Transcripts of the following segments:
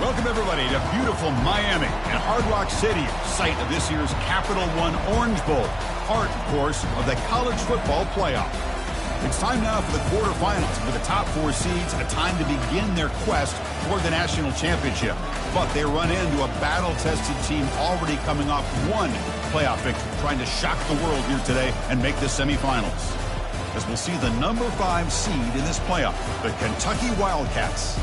Welcome, everybody, to beautiful Miami and Hard Rock City, site of this year's Capital One Orange Bowl, part, of course, of the college football playoff. It's time now for the quarterfinals, with the top 4 seeds a time to begin their quest toward the national championship. But they run into a battle-tested team already coming off one playoff victory, trying to shock the world here today and make the semifinals. As we'll see the number 5 seed in this playoff, the Kentucky Wildcats,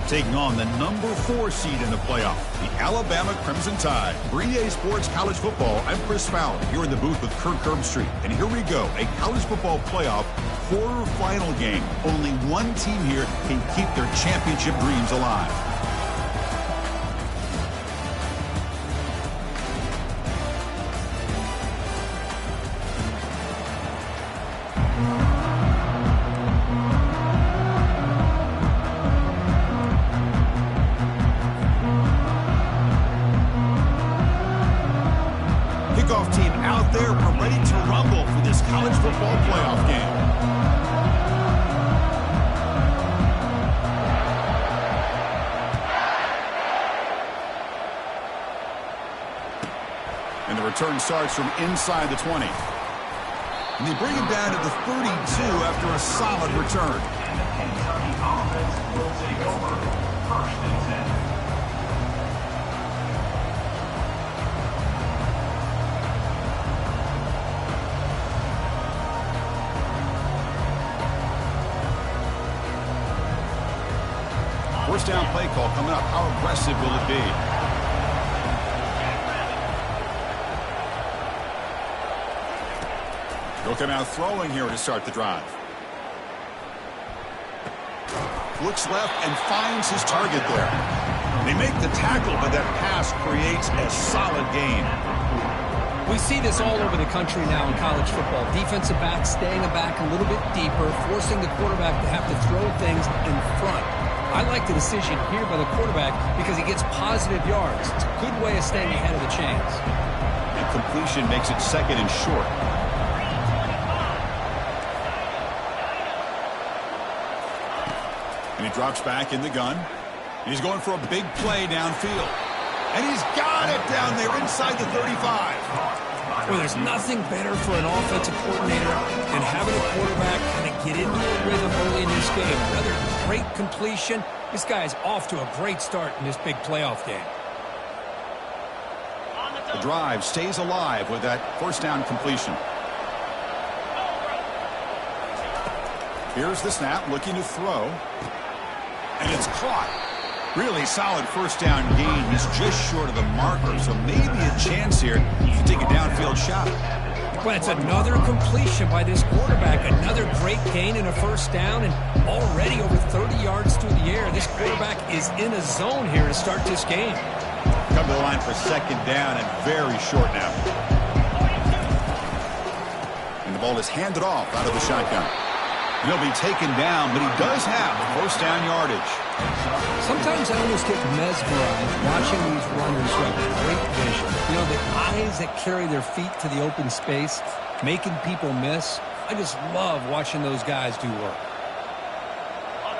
taking on the number 4 seed in the playoff, the Alabama Crimson Tide. For EA Sports College Football, I'm Chris Fowler, here in the booth with Kirk Herbstreit. And here we go, a college football playoff quarterfinal game. Only one team here can keep their championship dreams alive. Kickoff team out there. We're ready to rumble for this college football playoff game. And the return starts from inside the 20. And they bring him down to the 32 after a solid return. And the Kentucky offense will take over. 1st and 10. First down play call coming up. How aggressive will it be? They'll come out throwing here to start the drive. Looks left and finds his target there. They make the tackle, but that pass creates a solid gain. We see this all over the country now in college football. Defensive backs staying back a little bit deeper, forcing the quarterback to have to throw things in front. I like the decision here by the quarterback because he gets positive yards. It's a good way of staying ahead of the chains. And completion makes it 2nd and short. And he drops back in the gun. He's going for a big play downfield. And he's got it down there inside the 35. Well, there's nothing better for an offensive coordinator than having a quarterback kind of get into a rhythm early in this game. Another great completion. This guy is off to a great start in this big playoff game. The drive stays alive with that first down completion. Here's the snap, looking to throw. And it's caught. Really solid first down gain. He's just short of the marker, so maybe a chance here to take a downfield shot. Well, it's another completion by this quarterback. Another great gain in a first down, and already over 30 yards through the air. This quarterback is in a zone here to start this game. Come to the line for 2nd down and very short now. And the ball is handed off out of the shotgun. He'll be taken down, but he does have first down yardage. Sometimes I almost get mesmerized watching these runners who have great vision. You know, the eyes that carry their feet to the open space, making people miss. I just love watching those guys do work.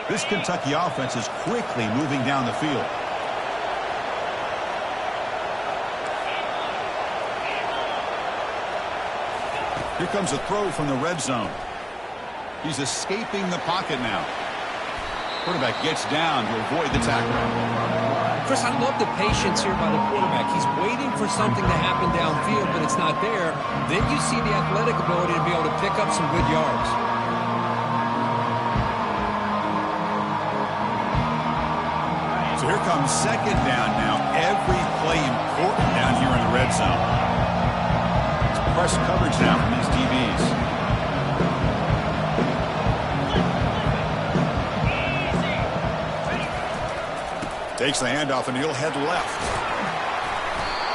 This Kentucky offense is quickly moving down the field. Here comes a throw from the red zone. He's escaping the pocket now. Quarterback gets down to avoid the tackle. Chris, I love the patience here by the quarterback. He's waiting for something to happen downfield, but it's not there. Then you see the athletic ability to be able to pick up some good yards. So here comes 2nd down now. Every play important down here in the red zone. It's press coverage now from these DBs. Takes the handoff, and he'll head left.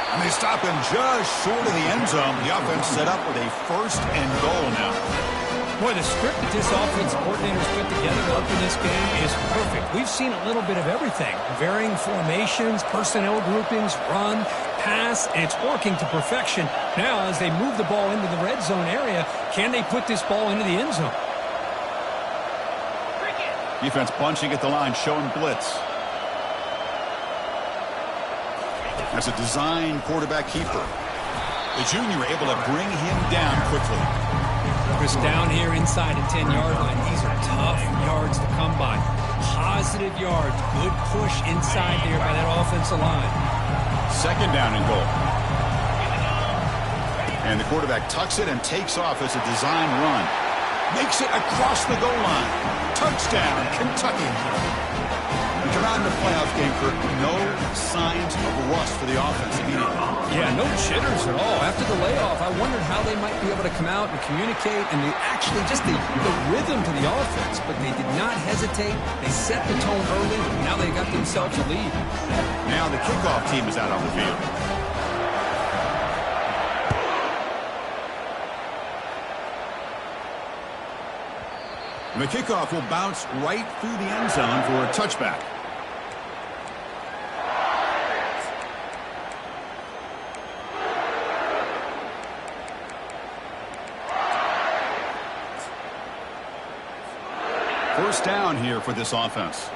And they stop him just short of the end zone. The offense set up with a 1st and goal now. Boy, the script that this offense coordinator's put together to open this game is perfect. We've seen a little bit of everything. Varying formations, personnel groupings, run, pass. It's working to perfection. Now, as they move the ball into the red zone area, can they put this ball into the end zone? Defense bunching at the line, showing blitz. That's a design quarterback keeper. The junior able to bring him down quickly. Chris, down here inside the 10-yard line, these are tough yards to come by. Positive yards, good push inside there by that offensive line. Second down and goal. And the quarterback tucks it and takes off as a design run. Makes it across the goal line. Touchdown, Kentucky. We come out in the playoff game for no signs of rust for the offense immediately. Yeah, no jitters at all. After the layoff, I wondered how they might be able to come out and communicate and actually just the rhythm to the offense. But they did not hesitate. They set the tone early. Now they got themselves a lead. Now the kickoff team is out on the field. The kickoff will bounce right through the end zone for a touchback. First down here for this offense.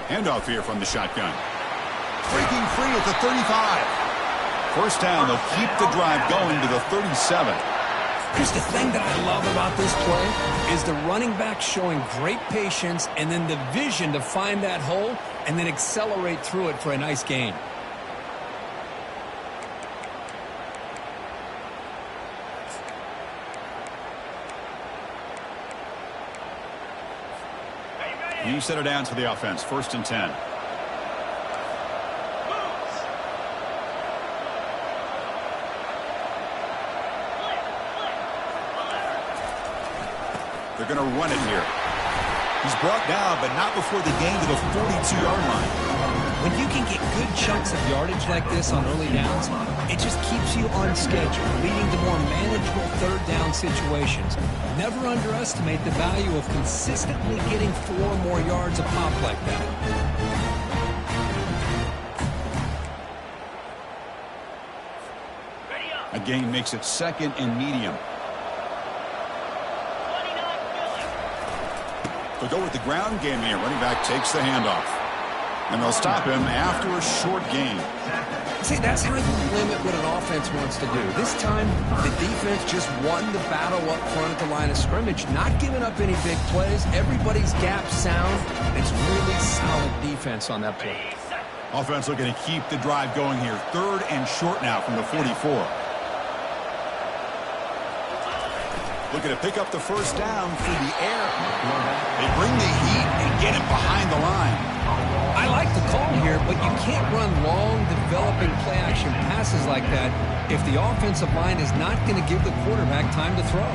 Handoff here from the shotgun. Breaking free at the 35. First down, they'll keep the drive going to the 37. Here's the thing that I love about this play is the running back showing great patience and then the vision to find that hole and then accelerate through it for a nice gain. You set it down to the offense. First and 10. They're going to run it here. He's brought down, but not before the gain to the 42-yard line. When you can get good chunks of yardage like this on early downs, it just keeps you on schedule, leading to more manageable third down situations. Never underestimate the value of consistently getting 4 more yards a pop like that. A gain makes it second and medium. They'll go with the ground game here. Running back takes the handoff. And they'll stop him after a short gain. See, that's how you limit what an offense wants to do. This time, the defense just won the battle up front at the line of scrimmage, not giving up any big plays. Everybody's gap sound. It's really solid defense on that play. Offense looking to keep the drive going here. Third and short now from the 44. Looking to pick up the first down through the air. They bring the heat and get him behind the line. I like the call here, but you can't run long, developing play-action passes like that if the offensive line is not going to give the quarterback time to throw.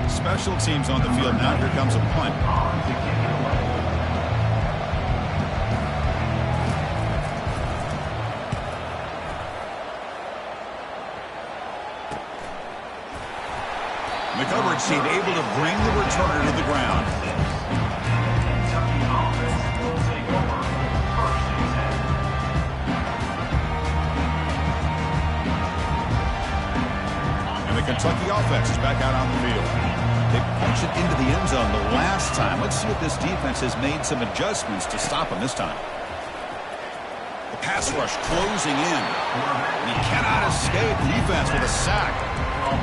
Special teams on the field now. Here comes a punt. The coverage team able to bring the returner to the ground. And the Kentucky offense is back out on the field. They punched it into the end zone the last time. Let's see if this defense has made some adjustments to stop them this time. The pass rush closing in. And he cannot escape. Defense with a sack.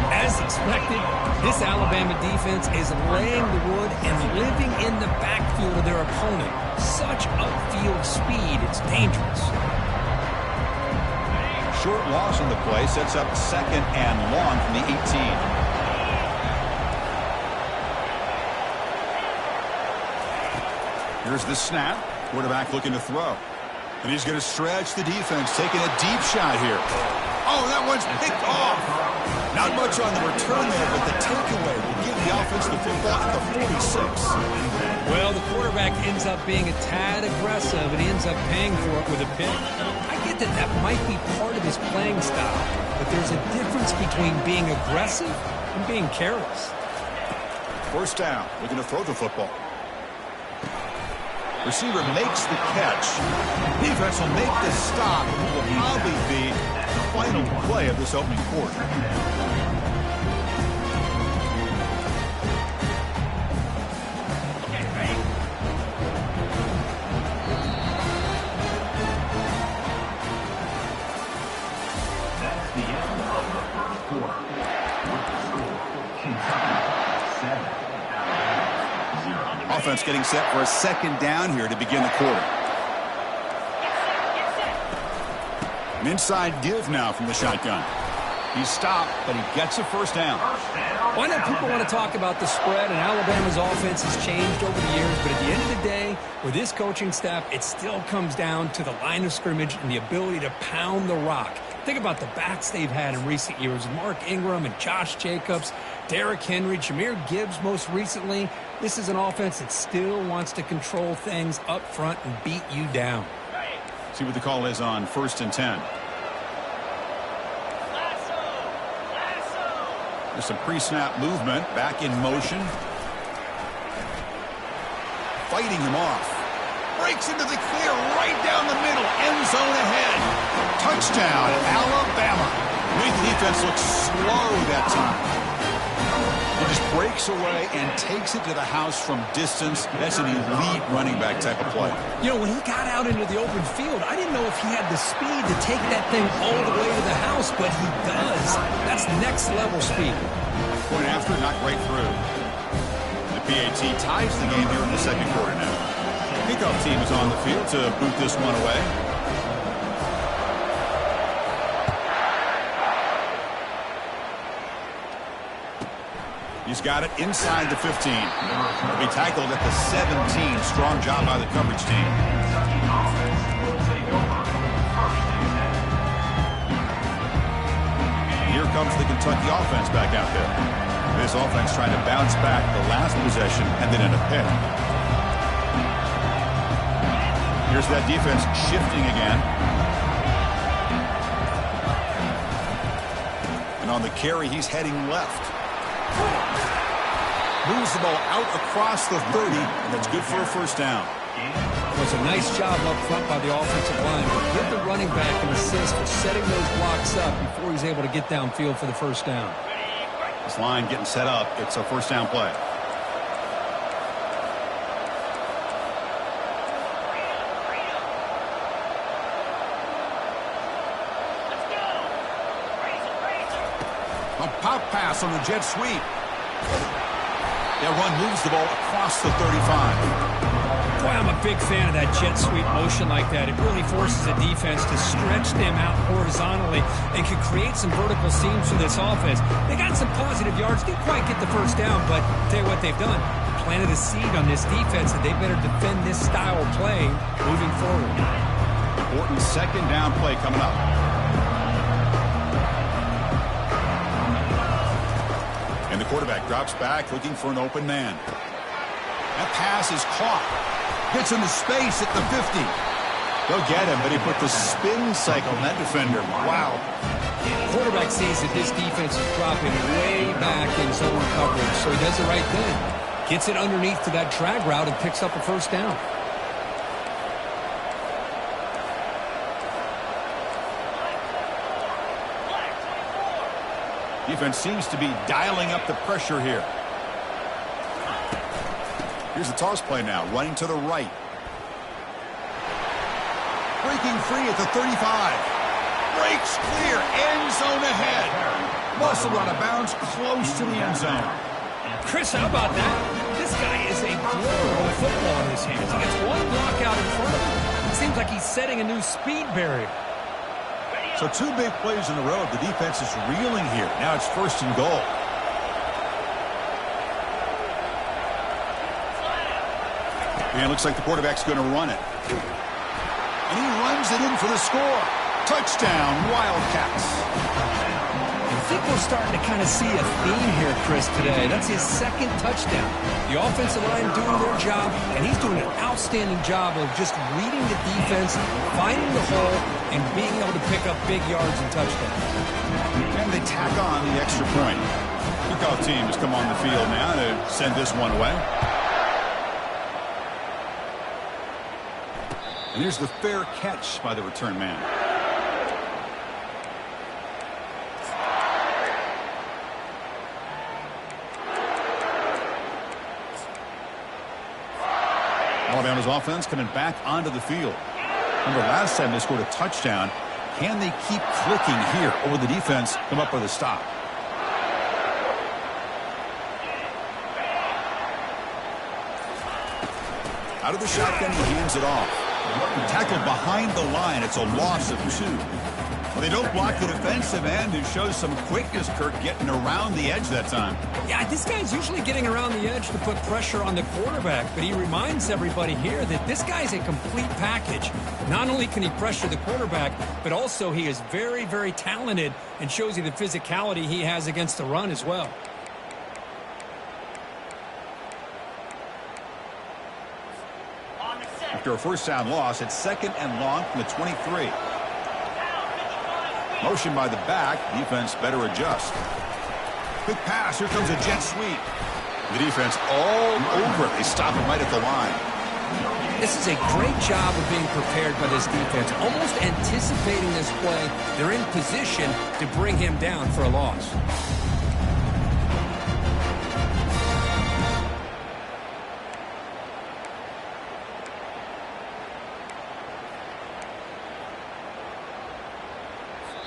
As expected, this Alabama defense is laying the wood and living in the backfield of their opponent. Such upfield speed, it's dangerous. Short loss in the play sets up second and long from the 18. Here's the snap. Quarterback looking to throw. And he's going to stretch the defense, taking a deep shot here. Oh, that one's picked off. Not much on the return there, but the takeaway will give the offense the football at the 46. Well, the quarterback ends up being a tad aggressive, and he ends up paying for it with a pick. I get that that might be part of his playing style, but there's a difference between being aggressive and being careless. First down, looking to throw the football. Receiver makes the catch. Defense will make the stop, and it will probably be the final play of this opening quarter. the end of the first quarter. With the score, Kentucky 7, Alabama 0. Offense getting set for a second down here to begin the quarter. An inside give now from the shotgun. He's stopped, but he gets a first down. Well, I know people want to talk about the spread, and Alabama's offense has changed over the years, but at the end of the day, with this coaching staff, it still comes down to the line of scrimmage and the ability to pound the rock. Think about the backs they've had in recent years. Mark Ingram and Josh Jacobs, Derrick Henry, Jahmyr Gibbs most recently. This is an offense that still wants to control things up front and beat you down. See what the call is on 1st and 10. There's some pre-snap movement, back in motion. Fighting him off. Breaks into the clear, right down the middle, end zone ahead. Touchdown, Alabama. Made the defense look slow that time. He just breaks away and takes it to the house from distance. That's an elite running back type of play. You know, when he got out into the open field, I didn't know if he had the speed to take that thing all the way to the house, but he does. That's next level speed. Point after, not right through. The PAT ties the game here in the second quarter now. Kickoff team is on the field to boot this one away. He's got it inside the 15. He'll be tackled at the 17. Strong job by the coverage team. Here comes the Kentucky offense back out there. This offense trying to bounce back the last possession and then in a pick. Here's that defense shifting again. And on the carry, he's heading left. Moves the ball out across the 30. That's good for a first down. It was a nice job up front by the offensive line, but give the running back an assist for setting those blocks up before he's able to get downfield for the first down. This line getting set up. It's a first down play. A pop pass on the jet sweep. That run moves the ball across the 35. Boy, I'm a big fan of that jet sweep motion like that. It really forces a defense to stretch them out horizontally and can create some vertical seams for this offense. They got some positive yards. Didn't quite get the first down, but I'll tell you what they've done. Planted a seed on this defense that they better defend this style of play moving forward. Important second down play coming up. And the quarterback drops back looking for an open man. That pass is caught. Gets into space at the 50. They'll get him, but he put the spin cycle on that defender. Wow. Quarterback sees that this defense is dropping way back in zone coverage, so he does the right thing. Gets it underneath to that drag route and picks up a first down. Defense seems to be dialing up the pressure here. Here's the toss play now, running to the right. Breaking free at the 35. Breaks clear, end zone ahead. Muscle out of bounds, close to the end zone. Chris, how about that? This guy is a blower with football in his hands. He gets one block out in front of him. It seems like he's setting a new speed barrier. So two big plays in a row. The defense is reeling here. Now it's first and goal. And it looks like the quarterback's going to run it. And he runs it in for the score. Touchdown, Wildcats. I think we're starting to kind of see a theme here, Chris, today. That's his second touchdown. The offensive line doing their job, and he's doing an outstanding job of just reading the defense, finding the hole, and being able to pick up big yards and touchdowns. And they tack on the extra point. Kickoff team has come on the field now to send this one away. And here's the fair catch by the return man. Alabama's offense coming back onto the field. Remember last time they scored a touchdown, Can they keep clicking here, or will the defense come up with a stop? Out of the shotgun, he hands it off. Tackled behind the line. It's a loss of 2. Well, they don't block the defensive end, who shows some quickness, Kirk, getting around the edge that time. Yeah, this guy's usually getting around the edge to put pressure on the quarterback, but he reminds everybody here that this guy's a complete package. Not only can he pressure the quarterback, but also he is very, very talented and shows you the physicality he has against the run as well. After a first down loss, it's 2nd and long from the 23. Motion by the back. Defense better adjust. Quick pass. Here comes a jet sweep. The defense all over it. They stop him right at the line. This is a great job of being prepared by this defense. Almost anticipating this play. They're in position to bring him down for a loss.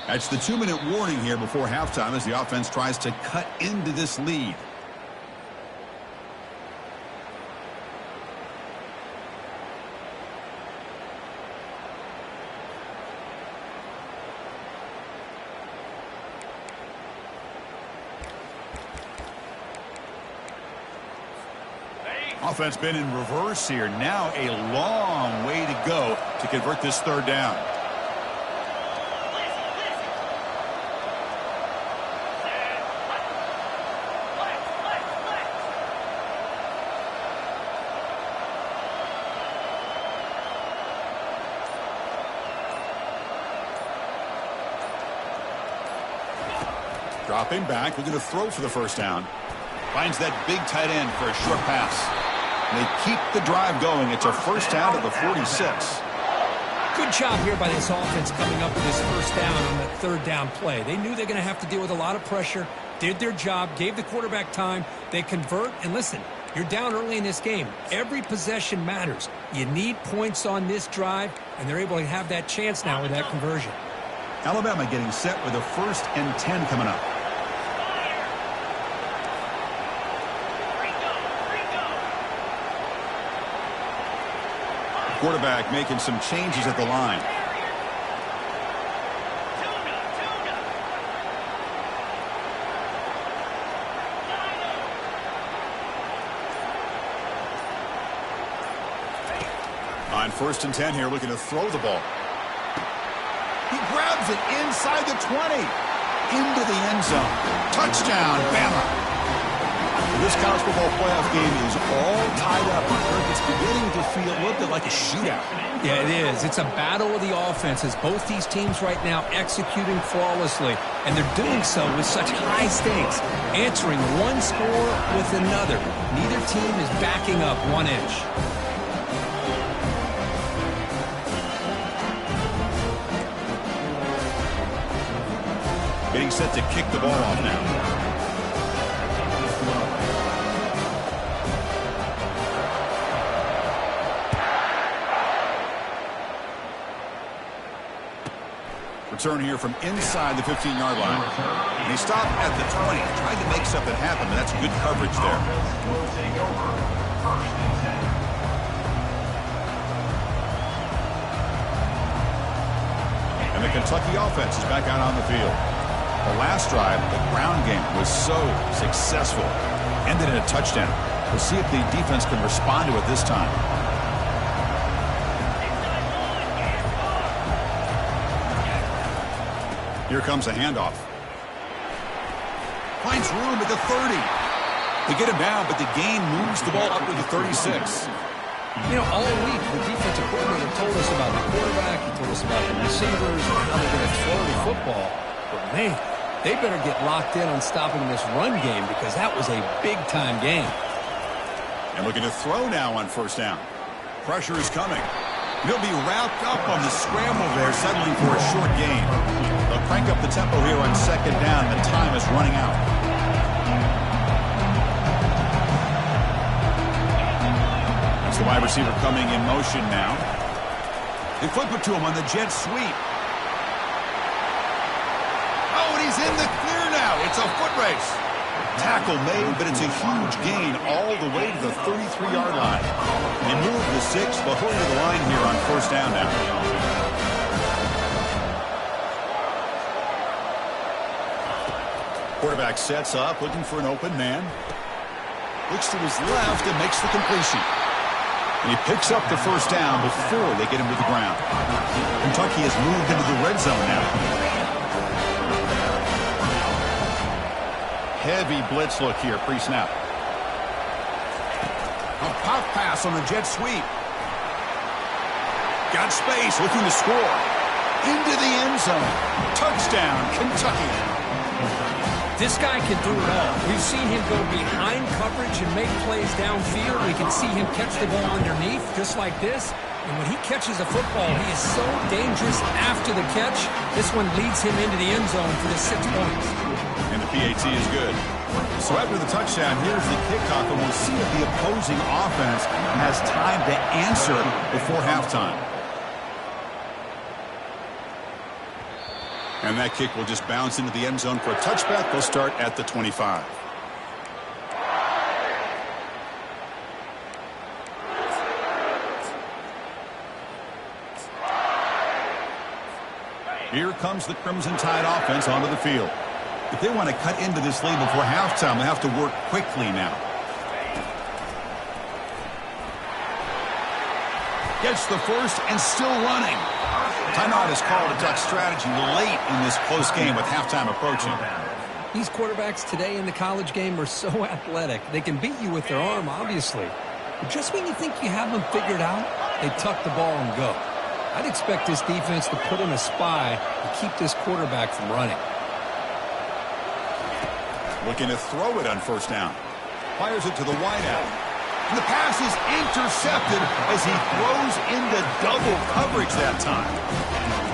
That's the 2-minute warning here before halftime as the offense tries to cut into this lead. Offense been in reverse here. Now a long way to go to convert this 3rd down. Dropping back, looking to throw for the 1st down. Finds that big tight end for a short pass. And they keep the drive going. It's a 1st down to the 46. Good job here by this offense coming up with this 1st down on that 3rd down play. They knew they're going to have to deal with a lot of pressure, did their job, gave the quarterback time. They convert, and listen, you're down early in this game. Every possession matters. You need points on this drive, and they're able to have that chance now with that conversion. Alabama getting set with a 1st and 10 coming up. Quarterback making some changes at the line. On 1st and 10 here, looking to throw the ball. He grabs it inside the 20. Into the end zone. Touchdown, Bama. This college football playoff game is all tied up. It's beginning to feel a little bit like a shootout. Yeah, it is. It's a battle of the offenses. Both these teams right now executing flawlessly, and they're doing so with such high stakes, answering one score with another. Neither team is backing up 1 inch. Getting set to kick the ball off now. Return here from inside the 15-yard line. And he stopped at the 20. Tried to make something happen, but that's good coverage there. Will take over 1st and 10. And the Kentucky offense is back out on the field. The last drive, the ground game, was so successful. Ended in a touchdown. We'll see if the defense can respond to it this time. Here comes a handoff. Finds room at the 30. They get him down, but the gain moves the ball up to the 36. You know, all week, the defensive coordinator told us about the quarterback. He told us about the receivers and how they're going to throw the football. But, man, they better get locked in on stopping this run game because that was a big-time game. And looking to throw now on 1st down. Pressure is coming. He'll be wrapped up on the scramble there, settling for a short gain. They'll crank up the tempo here on 2nd down. The time is running out. That's the wide receiver coming in motion now. They flip it to him on the jet sweep. and he's in the clear now. It's a foot race. Tackle made, but it's a huge gain all the way to the 33-yard line. They move the 6, but hurry to the line here on first down now. Quarterback sets up, looking for an open man. Looks to his left and makes the completion. And he picks up the first down before they get him to the ground. Kentucky has moved into the red zone now. Heavy blitz look here, pre-snap. A pop pass on the jet sweep. Got space, looking to score. Into the end zone. Touchdown, Kentucky. This guy can do it all. We've seen him go behind coverage and make plays downfield. We can see him catch the ball underneath, just like this. And when he catches a football, he is so dangerous after the catch. This one leads him into the end zone for the 6 points. And the PAT is good. So after the touchdown, here's the kickoff, and we'll see if the opposing offense has time to answer before halftime. And that kick will just bounce into the end zone for a touchback. They'll start at the 25. Here comes the Crimson Tide offense onto the field. If they want to cut into this lead before halftime, they have to work quickly now. Gets the first and still running. Timeout is called to duck strategy late in this close game with halftime approaching. These quarterbacks today in the college game are so athletic. They can beat you with their arm, obviously. But just when you think you have them figured out, they tuck the ball and go. I'd expect this defense to put in a spy to keep this quarterback from running. Looking to throw it on first down. Fires it to the wideout. And the pass is intercepted as he throws into double coverage that time.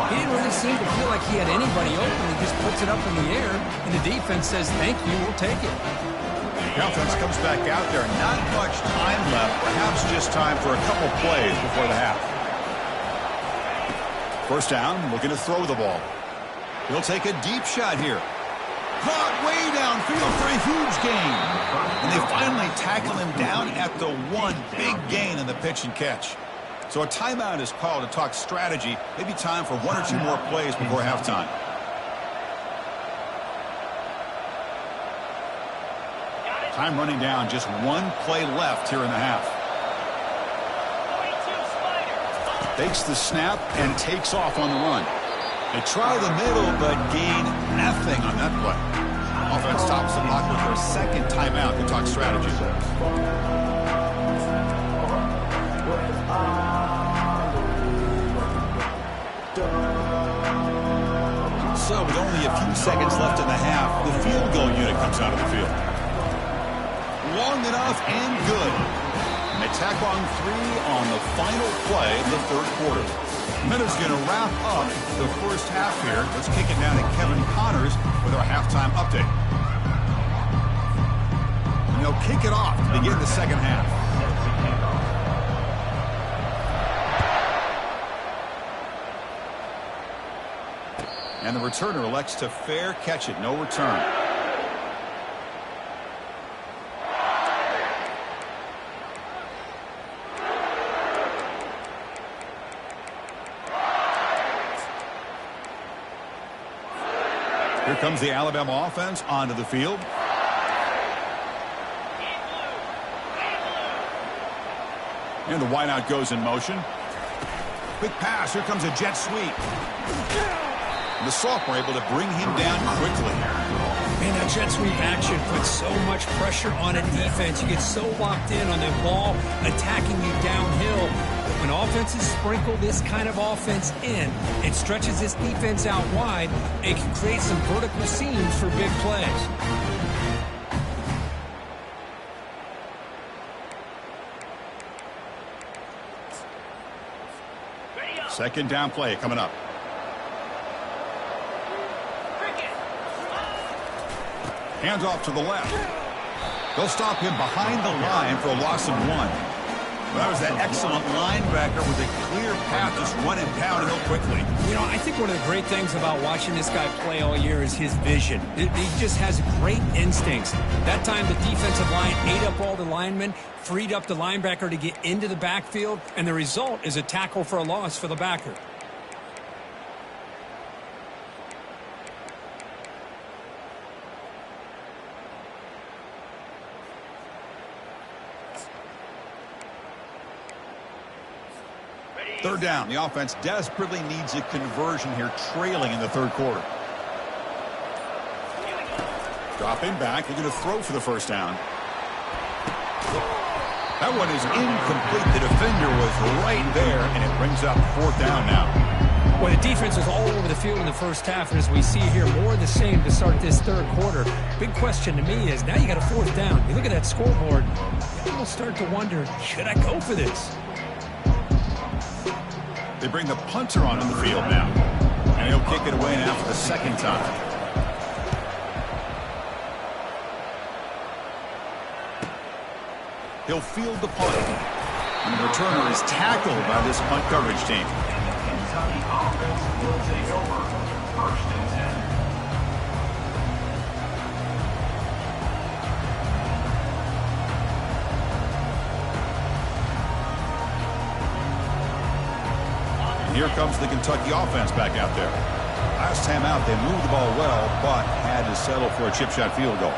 He didn't really seem to feel like he had anybody open. He just puts it up in the air, and the defense says, thank you, we'll take it. The offense comes back out there. Not much time left. Perhaps just time for a couple plays before the half. First down, looking to throw the ball. He'll take a deep shot here. Caught way downfield for a huge gain. And they finally tackle him down at the 1. Big gain in the pitch and catch. So a timeout is called to talk strategy. Maybe time for 1 or 2 more plays before halftime. Time running down. Just 1 play left here in the half. Fakes the snap and takes off on the run. They try the middle, but gain nothing on that play. Offense stops the clock with their second timeout to talk strategy. So with only a few seconds left in the half, the field goal unit comes out of the field. Long enough and good. And they tack on 3 on the final play of the third quarter. Minutes going to wrap up the first half here. Let's kick it down to Kevin Connors with our halftime update. And they'll kick it off to begin the second half. And the returner elects to fair catch it. No return. Here comes the Alabama offense onto the field. And the wideout goes in motion. Quick pass. Here comes a jet sweep. And the sophomore able to bring him down quickly. Man, that jet sweep action puts so much pressure on a defense. You get so locked in on the ball attacking you downhill. When offenses sprinkle this kind of offense in, it stretches this defense out wide. It can create some vertical seams for big plays. Second down play coming up. Hands off to the left. They'll stop him behind the line for a loss of 1. Well, that was that excellent linebacker with a clear path, just running downhill quickly. You know, I think one of the great things about watching this guy play all year is his vision. He just has great instincts. That time the defensive line ate up all the linemen, freed up the linebacker to get into the backfield, and the result is a tackle for a loss for the backer. Third down. The offense desperately needs a conversion here, trailing in the third quarter. Dropping back, looking to throw for the first down. That one is incomplete. The defender was right there, and it brings up fourth down now. Well, the defense was all over the field in the first half, and as we see here, more of the same to start this third quarter. Big question to me is, now you got a fourth down. You look at that scoreboard, you almost start to wonder, should I go for this? They bring the punter on in the field now. And he'll kick it away now for the second time. He'll field the punt. And the returner is tackled by this punt coverage team. Kentucky offense will take over. First and 10. Here comes the Kentucky offense back out there. Last time out, they moved the ball well, but had to settle for a chip shot field goal.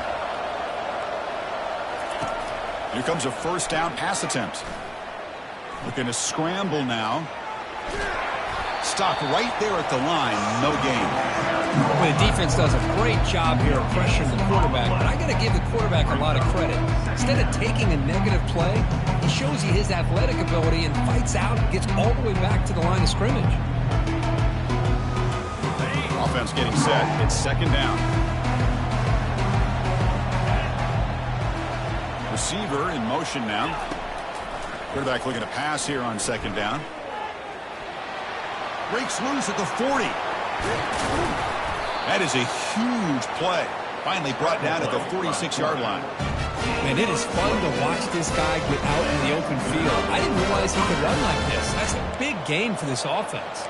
Here comes a first down pass attempt. Looking to scramble now. Stopped right there at the line. No gain. Well, the defense does a great job here of pressuring the quarterback, but I got to give the quarterback a lot of credit. Instead of taking a negative play, he shows you his athletic ability and fights out and gets all the way back to the line of scrimmage. Offense getting set. It's second down. Receiver in motion now. Quarterback looking to pass here on second down. Breaks loose at the 40. That is a huge play. Finally brought down at the 46-yard line. Man, it is fun to watch this guy get out in the open field. I didn't realize he could run like this. That's a big gain for this offense.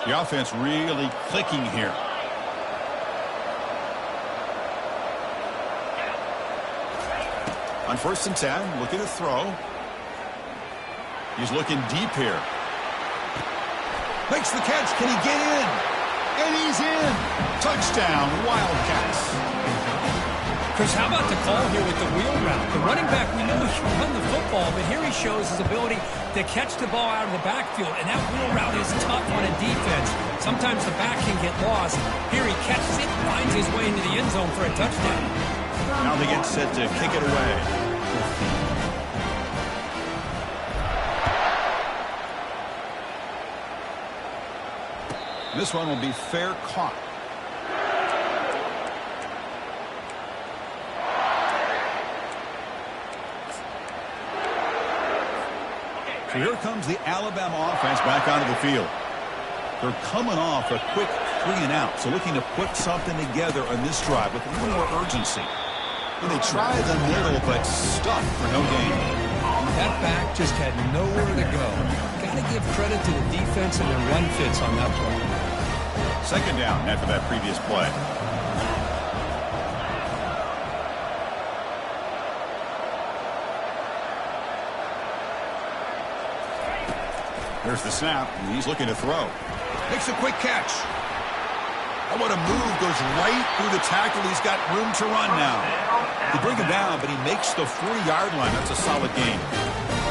The offense really clicking here. On first and 10, looking to throw. He's looking deep here. Makes the catch. Can he get in? And he's in. Touchdown, Wildcats. Chris, how about the call here with the wheel route? The running back, we know he can run the football, but here he shows his ability to catch the ball out of the backfield, and that wheel route is tough on a defense. Sometimes the back can get lost. Here he catches it, finds his way into the end zone for a touchdown. Now they get set to kick it away. This one will be fair caught. So here comes the Alabama offense back onto the field. They're coming off a quick 3 and out, so looking to put something together on this drive with a little more urgency. And they try the middle, but stuck for no gain. That back just had nowhere to go. Got to give credit to the defense and their run fits on that play. Second down after that previous play. There's the snap, and he's looking to throw. Makes a quick catch. Oh, what a move. Goes right through the tackle. He's got room to run now. They bring him down, but he makes the 40-yard line. That's a solid gain.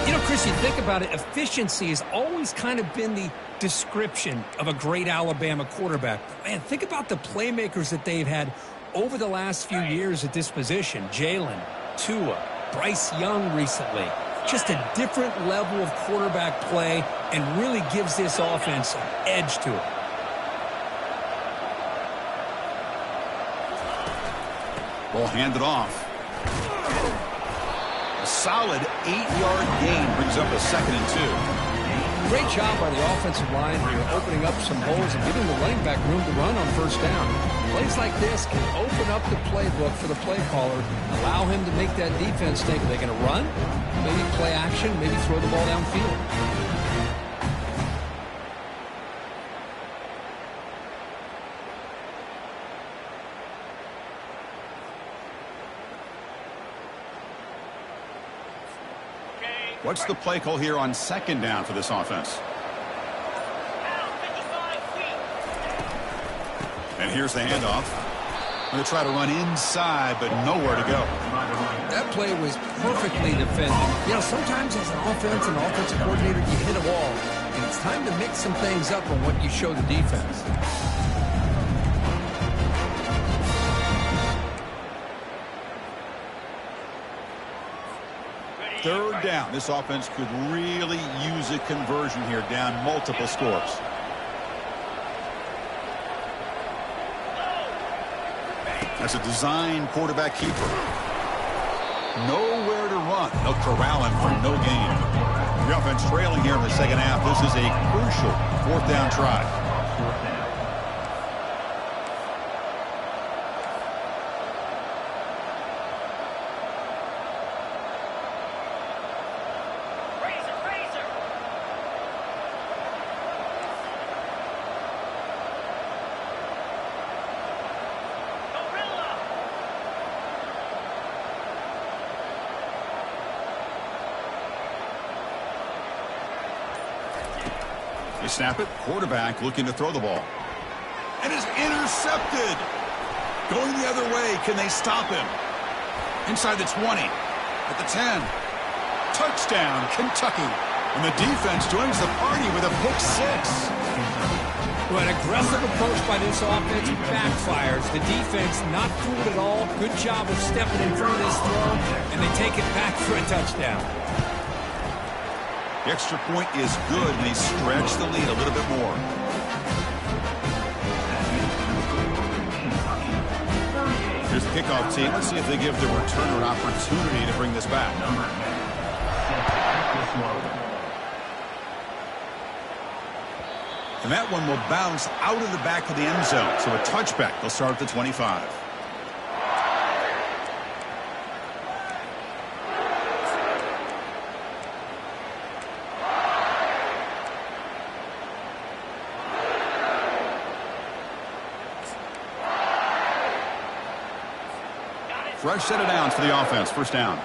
You know, Chris, you think about it, efficiency has always kind of been the description of a great Alabama quarterback. Man, think about the playmakers that they've had over the last few years at this position. Jalen, Tua, Bryce Young recently. Just a different level of quarterback play and really gives this offense an edge to it. Ball handed off. A solid 8-yard gain brings up a 2nd and 2. Great job by the offensive line here, opening up some holes and giving the running back room to run on first down. Plays like this can open up the playbook for the play caller, allow him to make that defense think, are they going to run? Maybe play action, maybe throw the ball downfield. What's the play call here on second down for this offense? And here's the handoff. Going to try to run inside, but nowhere to go. That play was perfectly defended. You know, sometimes as an offensive coordinator, you hit a wall. And it's time to mix some things up on what you show the defense. Third down. This offense could really use a conversion here, down multiple scores. That's a design quarterback keeper. Nowhere to run. They'll corral him for no gain. The offense trailing here in the second half. This is a crucial fourth down try. They snap it. Quarterback looking to throw the ball. And is intercepted. Going the other way. Can they stop him? Inside the 20. At the 10. Touchdown, Kentucky. And the defense joins the party with a pick six. Well, an aggressive approach by this offense backfires. The defense not fooled at all. Good job of stepping in front of this throw. And they take it back for a touchdown. The extra point is good, and they stretch the lead a little bit more. Here's the kickoff team. Let's see if they give the returner an opportunity to bring this back. And that one will bounce out of the back of the end zone. So a touchback. They'll start at the 25. Fresh set of downs for the offense. First down.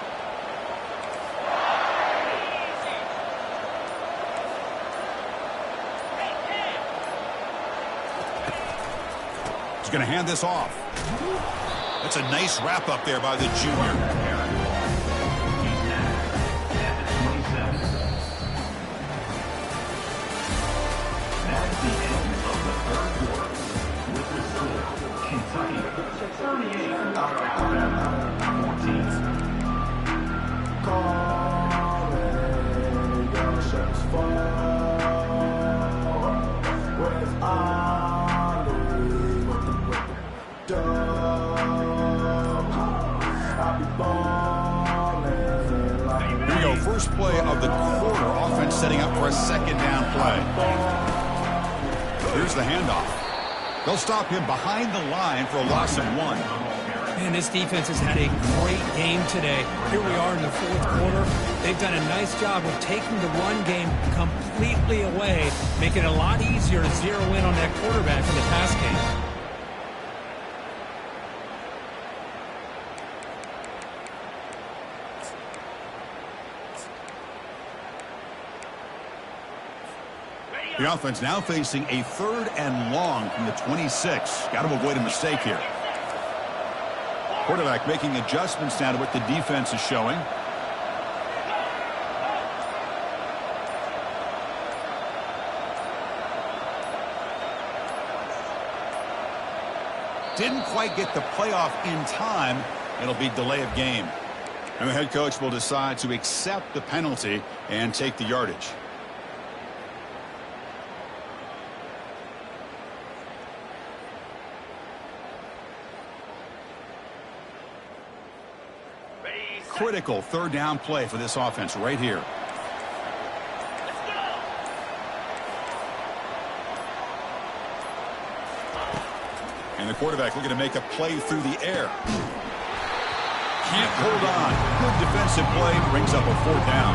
He's going to hand this off. That's a nice wrap up there by the junior. Here we go. First play of the quarter. Offense setting up for a second down play. Here's the handoff. They'll stop him behind the line for a loss of 1. Man, this defense has had a great game today. Here we are in the fourth quarter. They've done a nice job of taking the run game completely away, making it a lot easier to zero in on that quarterback in the pass game. The offense now facing a 3rd and long from the 26. Got to avoid a mistake here. Quarterback making adjustments now to what the defense is showing. Didn't quite get the playoff in time. It'll be delay of game. And the head coach will decide to accept the penalty and take the yardage. Critical 3rd down play for this offense right here. And the quarterback looking to make a play through the air. Can't hold on. Good defensive play brings up a 4th down.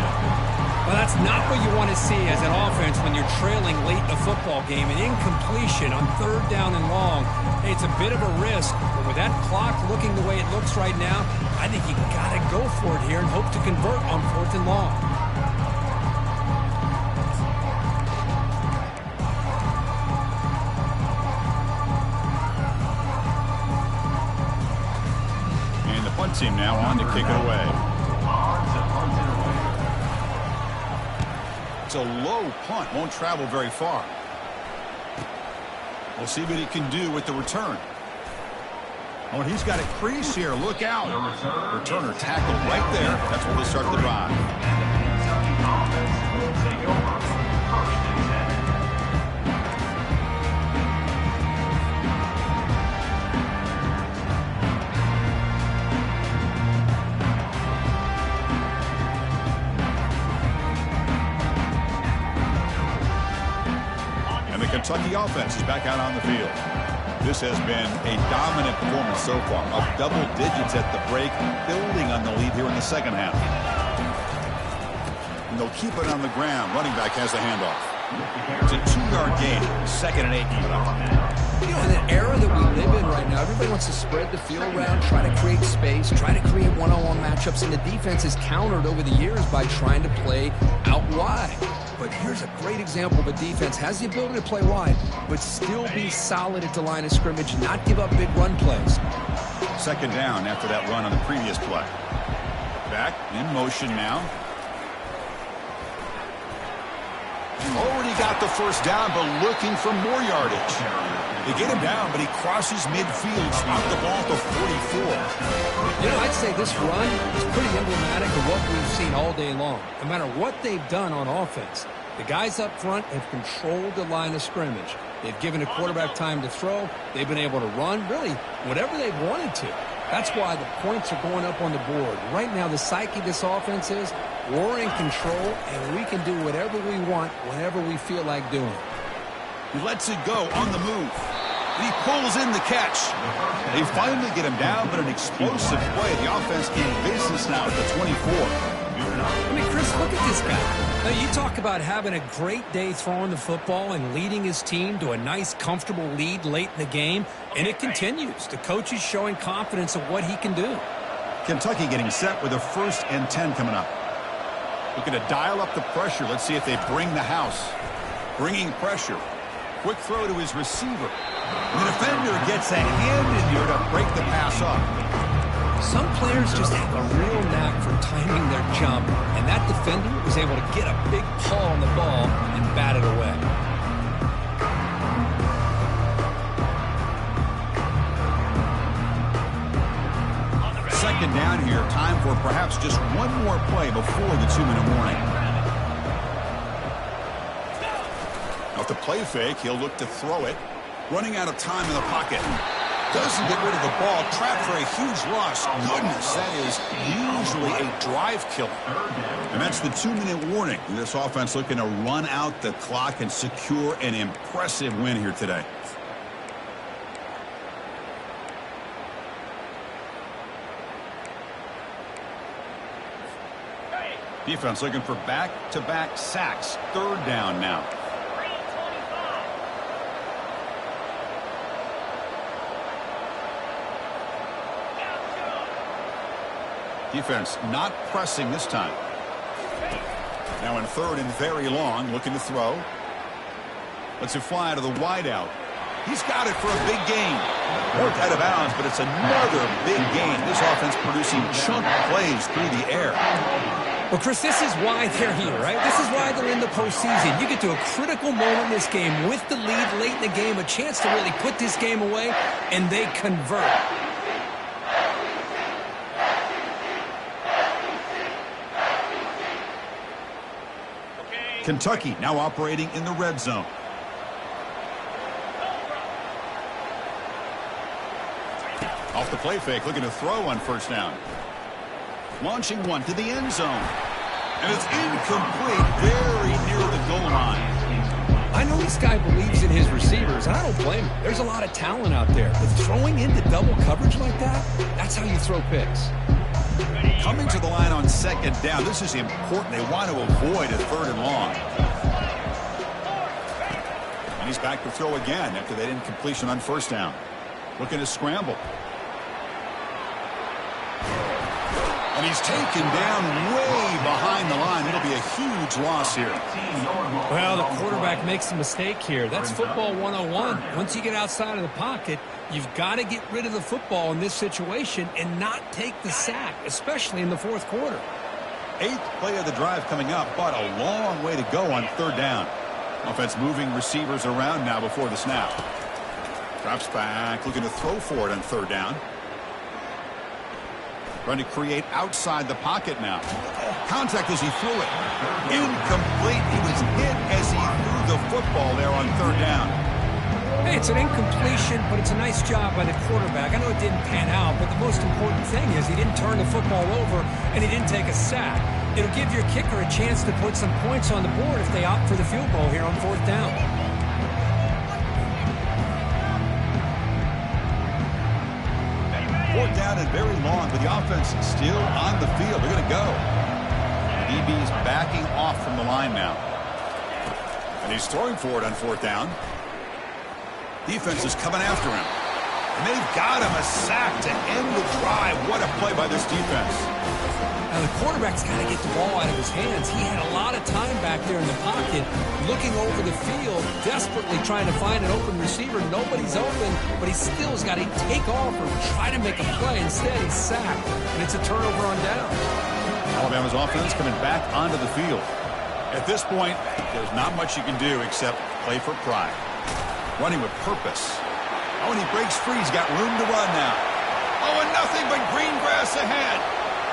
Well, that's not what you want to see as an offense when you're trailing late in a football game. An incompletion on 3rd down and long. Hey, it's a bit of a risk, but with that clock looking the way it looks right now, I think you got to go for it here and hope to convert on 4th and long. And the punt team now on to kick it away. It's a low punt, won't travel very far. We'll see what he can do with the return. Oh, and he's got a crease here. Look out. Returner tackled right there. That's where they start the drive. Offense will take over. 1st and 10. Kentucky offense is back out on the field. This has been a dominant performance so far. Up double digits at the break, building on the lead here in the 2nd half. And they'll keep it on the ground. Running back has the handoff. It's a 2-yard gain. 2nd and 8 coming up. You know, in an era that we live in right now, everybody wants to spread the field around, try to create space, try to create one-on-one matchups, and the defense has countered over the years by trying to play out wide. But here's a great example of a defense has the ability to play wide, but still be solid at the line of scrimmage, not give up big run plays. 2nd down after that run on the previous play. Back in motion now. Already got the 1st down, but looking for more yardage. They get him down, but he crosses midfield, spot the ball at the 44. You know, I'd say this run is pretty emblematic of what we've seen all day long. No matter what they've done on offense, the guys up front have controlled the line of scrimmage. They've given a quarterback time to throw. They've been able to run, really, whatever they've wanted to. That's why the points are going up on the board. Right now, the psyche of this offense is we're in control, and we can do whatever we want whenever we feel like doing it. He lets it go on the move. And he pulls in the catch. They finally get him down, but an explosive play. The offense in business now at the 24. I mean, Chris, look at this guy. Now, you talk about having a great day throwing the football and leading his team to a nice, comfortable lead late in the game, and it continues. The coach is showing confidence of what he can do. Kentucky getting set with a 1st and 10 coming up. Looking to dial up the pressure. Let's see if they bring the house. Bringing pressure. Quick throw to his receiver. And the defender gets a hand in here to break the pass up. Some players just have a real knack for timing their jump, and that defender was able to get a big paw on the ball and bat it away. Second down here. Time for perhaps just one more play before the 2-minute warning. Off the play fake, he'll look to throw it. Running out of time in the pocket. Doesn't get rid of the ball. Trapped for a huge loss. Goodness, that is usually a drive killer. And that's the 2-minute warning. This offense looking to run out the clock and secure an impressive win here today. Defense looking for back-to-back sacks. 3rd down now. Defense not pressing this time. Now in 3rd and very long, looking to throw. Lets it fly to the wideout. He's got it for a big gain. Worked out of bounds, but it's another big gain. This offense producing chunk plays through the air. Well, Chris, this is why they're here, right? This is why they're in the postseason. You get to a critical moment in this game with the lead late in the game, a chance to really put this game away, and they convert. Kentucky now operating in the red zone. Off the play fake, looking to throw on 1st down. Launching one to the end zone. And it's incomplete, very near the goal line. I I know this guy believes in his receivers, and I don't blame him. There's a lot of talent out there. But throwing into double coverage like that, that's how you throw picks. Coming to the line on second down, this is important. They want to avoid a third and long. And he's back to throw again after that incompletion on first down. Looking to scramble. And he's taken down way behind the line. It'll be a huge loss here. Well, the quarterback makes a mistake here. That's football 101. Once you get outside of the pocket, you've got to get rid of the football in this situation and not take the sack, especially in the fourth quarter. 8th play of the drive coming up, but a long way to go on third down. Offense moving receivers around now before the snap. Drops back, looking to throw for it on third down. Trying to create outside the pocket now. Contact as he threw it. Incomplete. He was hit as he threw the football there on third down. Hey, it's an incompletion, but it's a nice job by the quarterback. I know it didn't pan out, but the most important thing is he didn't turn the football over and he didn't take a sack. It'll give your kicker a chance to put some points on the board if they opt for the field goal here on fourth down. Fourth down and very long, but the offense is still on the field. They're going to go. DB's backing off from the line now. And he's throwing for it on fourth down. Defense is coming after him. And they've got him a sack to end the drive. What a play by this defense. Now, the quarterback's got to get the ball out of his hands. He had a lot of time back there in the pocket, looking over the field, desperately trying to find an open receiver. Nobody's open, but he still has got to take off or try to make a play. Instead, he's sacked, and it's a turnover on down. Alabama's offense coming back onto the field. At this point, there's not much you can do except play for pride. Running with purpose. Oh, and he breaks free. He's got room to run now. Oh, and nothing but green grass ahead.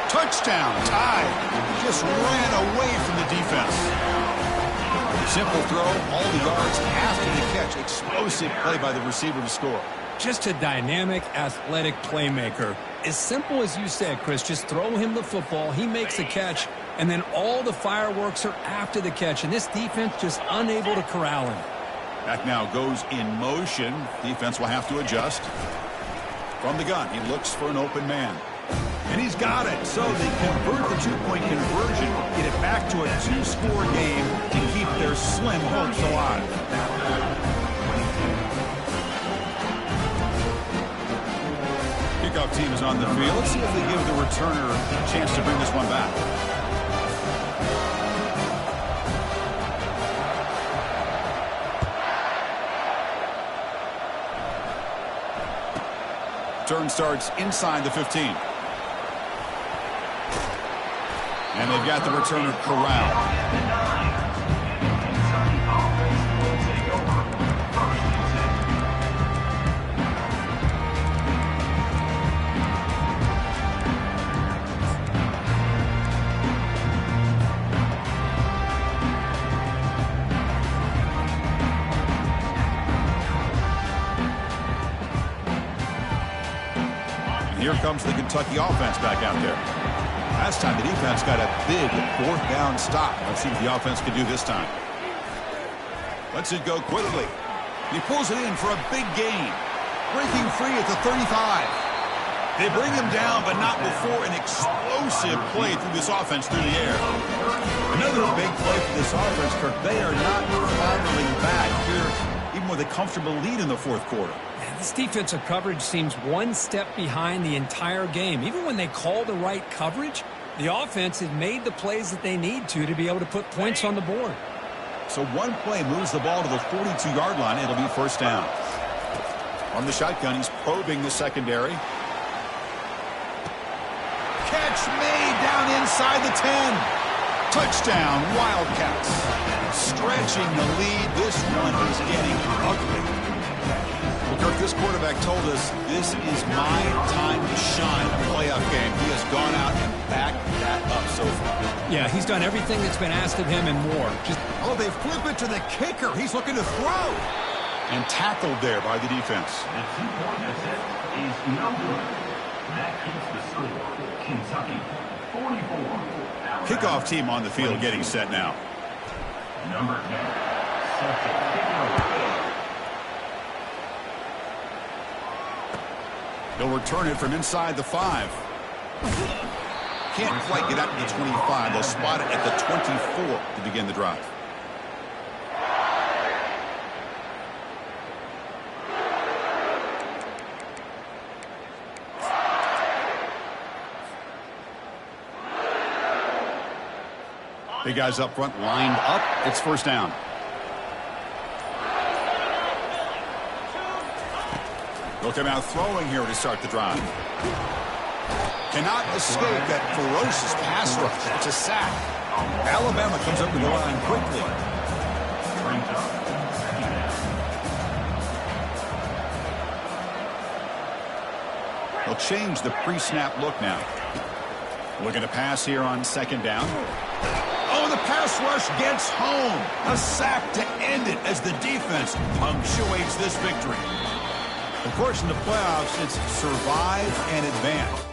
Touchdown, tied. Just ran away from the defense. Simple throw, all the yards after the catch. Explosive play by the receiver to score. Just a dynamic, athletic playmaker. As simple as you said, Chris, just throw him the football, he makes a catch, and then all the fireworks are after the catch, and this defense just unable to corral him. Back now goes in motion. Defense will have to adjust. From the gun, he looks for an open man. And he's got it. So they convert the two-point conversion, get it back to a two-score game to keep their slim hopes alive. Kickoff team is on the field. Let's see if they give the returner a chance to bring this one back. Turn starts inside the 15. And they've got the returner corralled. Here comes the Kentucky offense back out there. Last time the defense got a big fourth down stop. Let's see what the offense can do this time. Lets it go quickly. He pulls it in for a big gain. Breaking free at the 35. They bring him down, but not before an explosive play through this offense through the air. Another big play for this offense, Kirk. They are not traveling back here, even with a comfortable lead in the fourth quarter. This defensive coverage seems one step behind the entire game. Even when they call the right coverage, the offense has made the plays that they need to be able to put points on the board. So one play moves the ball to the 42-yard line. It'll be first down. From the shotgun, he's probing the secondary. Catch made down inside the 10. Touchdown, Wildcats. Stretching the lead. This one is getting ugly. Kirk, this quarterback told us this is my time to shine in a playoff game. He has gone out and backed that up so far. Yeah, he's done everything that's been asked of him and more. Oh, they flip it to the kicker. He's looking to throw. And tackled there by the defense. The two-point attempt is no good. That keeps the score. Kentucky, 44. Kickoff team on the field getting set now. Number 10. intercepted. Pick number 8. They'll return it from inside the 5. Can't quite get out to the 25. They'll spot it at the 24 to begin the drive. Big guys up front lined up. It's first down. Look at out throwing here to start the drive. Cannot escape that ferocious pass rush. It's a sack. Alabama comes up to the line quickly. Brings up second down. They'll change the pre-snap look now. Looking to pass here on second down. Oh, the pass rush gets home. A sack to end it as the defense punctuates this victory. Of course, in the playoffs, it's survive and advance.